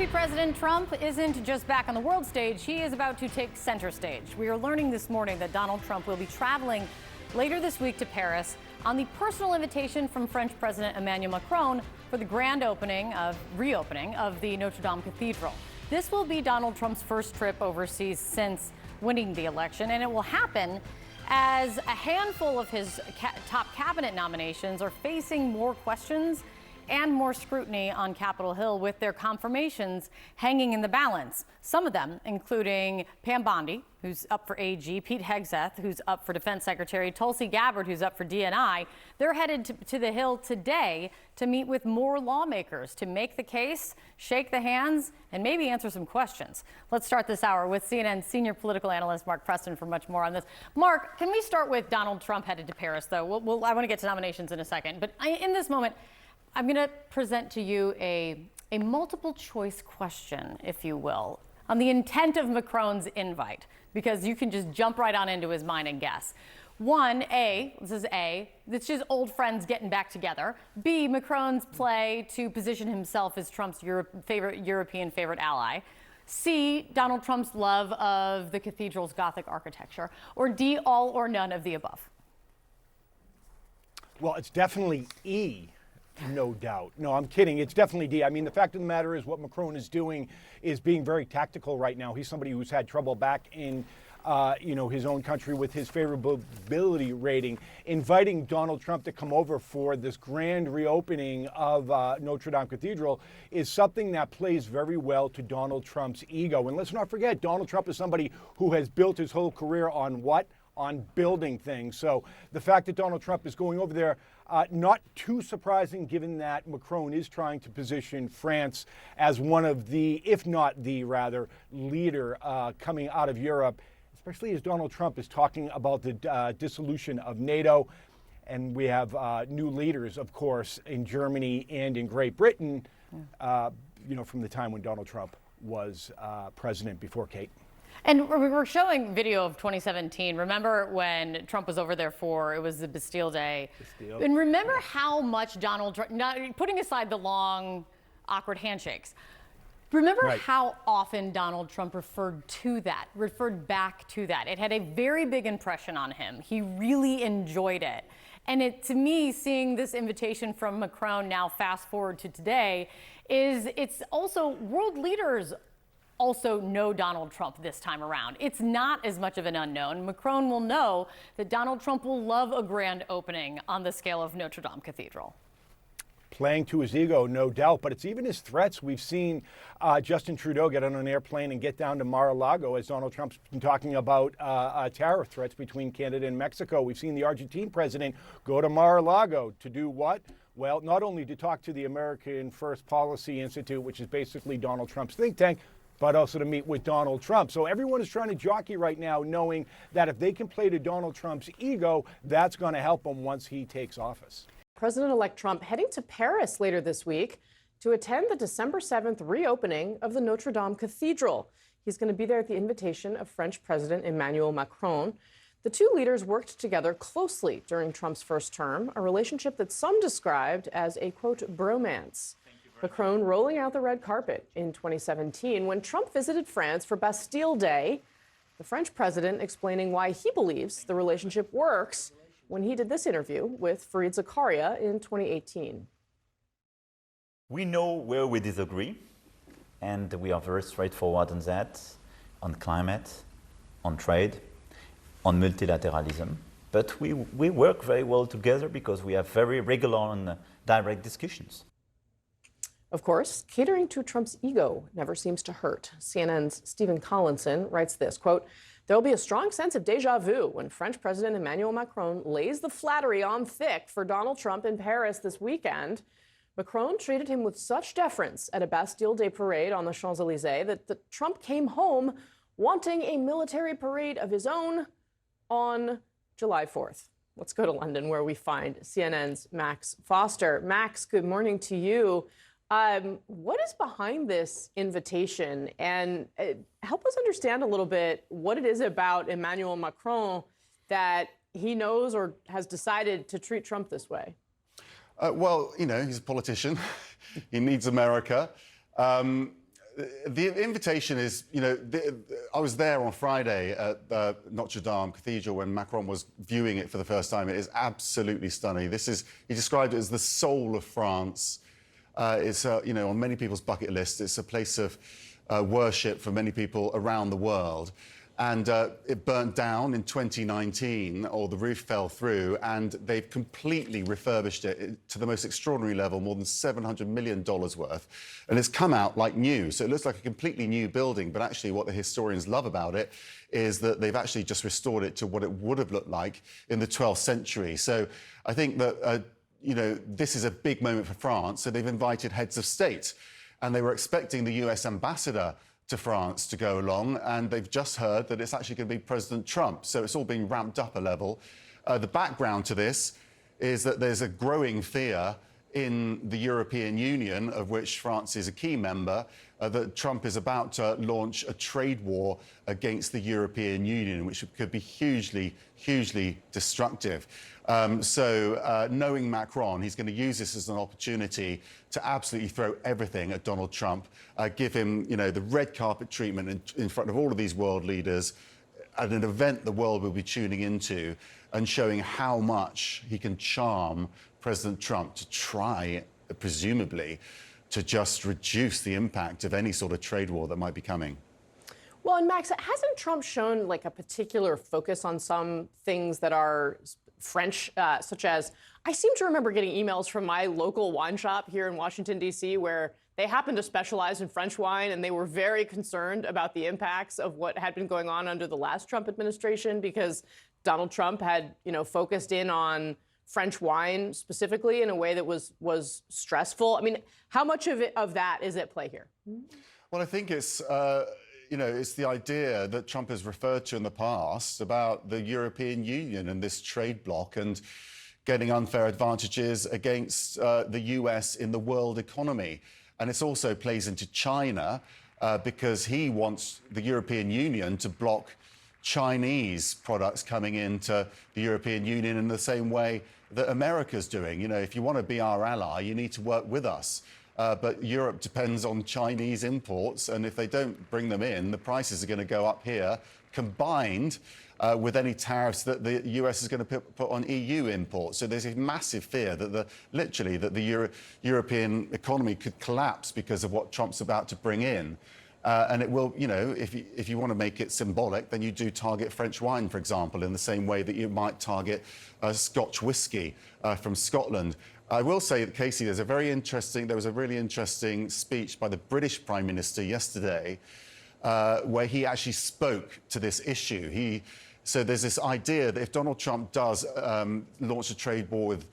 Would-be President Trump isn't just back on the world stage, he is about to take center stage. We are learning this morning that Donald Trump will be traveling later this week to Paris on the personal invitation from French President Emmanuel Macron for the grand reopening of the Notre Dame Cathedral. This will be Donald Trump's first trip overseas since winning the election, and it will happen as a handful of his top cabinet nominations are facing more questions and more scrutiny on Capitol Hill, with their confirmations hanging in the balance. Some of them, including Pam Bondi, who's up for AG, Pete Hegseth, who's up for Defense Secretary, Tulsi Gabbard, who's up for DNI. They're headed to the Hill today to meet with more lawmakers to make the case, shake the hands, and maybe answer some questions. Let's start this hour with CNN senior political analyst Mark Preston for much more on this. Mark, can we start with Donald Trump headed to Paris, though? I want to get to nominations in a second, but in this moment, I'm going to present to you a multiple choice question, if you will, on the intent of Macron's invite, because you can just jump right on into his mind and guess. One, this is A, it's just old friends getting back together. B, Macron's play to position himself as Trump's European favorite ally. C, Donald Trump's love of the cathedral's Gothic architecture. Or D, all or none of the above. Well, it's definitely E. No doubt. No, I'm kidding. It's definitely D. I mean, the fact of the matter is what Macron is doing is being very tactical right now. He's somebody who's had trouble back in, his own country with his favorability rating. Inviting Donald Trump to come over for this grand reopening of Notre Dame Cathedral is something that plays very well to Donald Trump's ego. And let's not forget, Donald Trump is somebody who has built his whole career on what? On building things. So the fact that Donald Trump is going over there, not too surprising given that Macron is trying to position France as one of the, if not the rather, leader coming out of Europe, especially as Donald Trump is talking about the dissolution of NATO. And we have new leaders, of course, in Germany and in Great Britain, from the time when Donald Trump was president before Kate. And we were showing video of 2017. Remember when Trump was over there it was the Bastille Day. And remember how much Donald Trump, putting aside the long, awkward handshakes, remember how often Donald Trump referred back to that. It had a very big impression on him. He really enjoyed it. And to me, seeing this invitation from Macron now fast forward to today, it's also world leaders also know Donald Trump this time around. It's not as much of an unknown. Macron will know that Donald Trump will love a grand opening on the scale of Notre Dame Cathedral. Playing to his ego, no doubt, but it's even his threats. We've seen Justin Trudeau get on an airplane and get down to Mar-a-Lago as Donald Trump's been talking about tariff threats between Canada and Mexico. We've seen the Argentine president go to Mar-a-Lago to do what? Well, not only to talk to the American First Policy Institute, which is basically Donald Trump's think tank, but also to meet with Donald Trump. So everyone is trying to jockey right now, knowing that if they can play to Donald Trump's ego, that's going to help him once he takes office. President-elect Trump heading to Paris later this week to attend the December 7th reopening of the Notre Dame Cathedral. He's going to be there at the invitation of French President Emmanuel Macron. The two leaders worked together closely during Trump's first term, a relationship that some described as a, quote, bromance. Macron rolling out the red carpet in 2017 when Trump visited France for Bastille Day. The French president explaining why he believes the relationship works when he did this interview with Fareed Zakaria in 2018. We know where we disagree, and we are very straightforward on that, on climate, on trade, on multilateralism. But we work very well together because we have very regular and direct discussions. Of course, catering to Trump's ego never seems to hurt. CNN's Stephen Collinson writes this, quote, "There will be a strong sense of déjà vu when French President Emmanuel Macron lays the flattery on thick for Donald Trump in Paris this weekend. Macron treated him with such deference at a Bastille Day parade on the Champs-Élysées that Trump came home wanting a military parade of his own on July 4th. Let's go to London, where we find CNN's Max Foster. Max, good morning to you. What is behind this invitation? And help us understand a little bit what it is about Emmanuel Macron that he knows or has decided to treat Trump this way. Well, you know, he's a politician. He needs America. the invitation is, you know, I was there on Friday at Notre Dame Cathedral when Macron was viewing it for the first time. It is absolutely stunning. He described it as the soul of France. It's, you know, on many people's bucket lists. It's a place of worship for many people around the world. And it burnt down in 2019, or the roof fell through, and they've completely refurbished it to the most extraordinary level, more than $700 million worth. And it's come out like new. So it looks like a completely new building, but actually what the historians love about it is that they've actually just restored it to what it would have looked like in the 12th century. So I think that, you know, this is a big moment for France. So they've invited heads of state, and they were expecting the US ambassador to France to go along, and they've just heard that it's actually going to be President Trump. So it's all being ramped up a level. The background to this is that there's a growing fear in the European Union, of which France is a key member, that Trump is about to launch a trade war against the European Union, which could be hugely, hugely destructive. Knowing Macron, he's going to use this as an opportunity to absolutely throw everything at Donald Trump, give him, you know, the red carpet treatment in front of all of these world leaders at an event the world will be tuning into, and showing how much he can charm President Trump to try, presumably, to just reduce the impact of any sort of trade war that might be coming. Well, and Max, hasn't Trump shown like a particular focus on some things that are French, such as, I seem to remember getting emails from my local wine shop here in Washington, D.C., where they happen to specialize in French wine, and they were very concerned about the impacts of what had been going on under the last Trump administration, because Donald Trump had, you know, focused in on French wine specifically in a way that was stressful. I mean, how much of that is at play here? Well, I think it's, you know, it's the idea that Trump has referred to in the past about the European Union and this trade bloc and getting unfair advantages against the US in the world economy. And it also plays into China because he wants the European Union to block Chinese products coming into the European Union in the same way that America's doing. You know, if you want to be our ally, you need to work with us. But Europe depends on Chinese imports, and if they don't bring them in, the prices are going to go up here, combined with any tariffs that the US is going to put on EU imports. So there's a massive fear that literally the European economy could collapse because of what Trump's about to bring in. And it will, you know, if you want to make it symbolic, then you do target French wine, for example, in the same way that you might target Scotch whisky from Scotland. I will say that, Casey, there was a really interesting speech by the British Prime Minister yesterday where he actually spoke to this issue. So there's this idea that if Donald Trump does launch a trade war with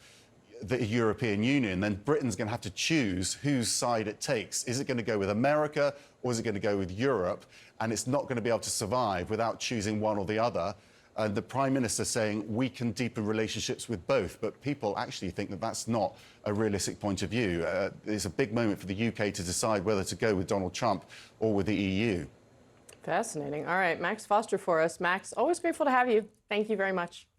the European Union, then Britain's going to have to choose whose side it takes. Is it going to go with America, or is it going to go with Europe? And it's not going to be able to survive without choosing one or the other. And the Prime Minister saying we can deepen relationships with both, but people actually think that that's not a realistic point of view. It's a big moment for the UK to decide whether to go with Donald Trump or with the EU. Fascinating. All right, Max Foster for us. Max, always grateful to have you. Thank you very much.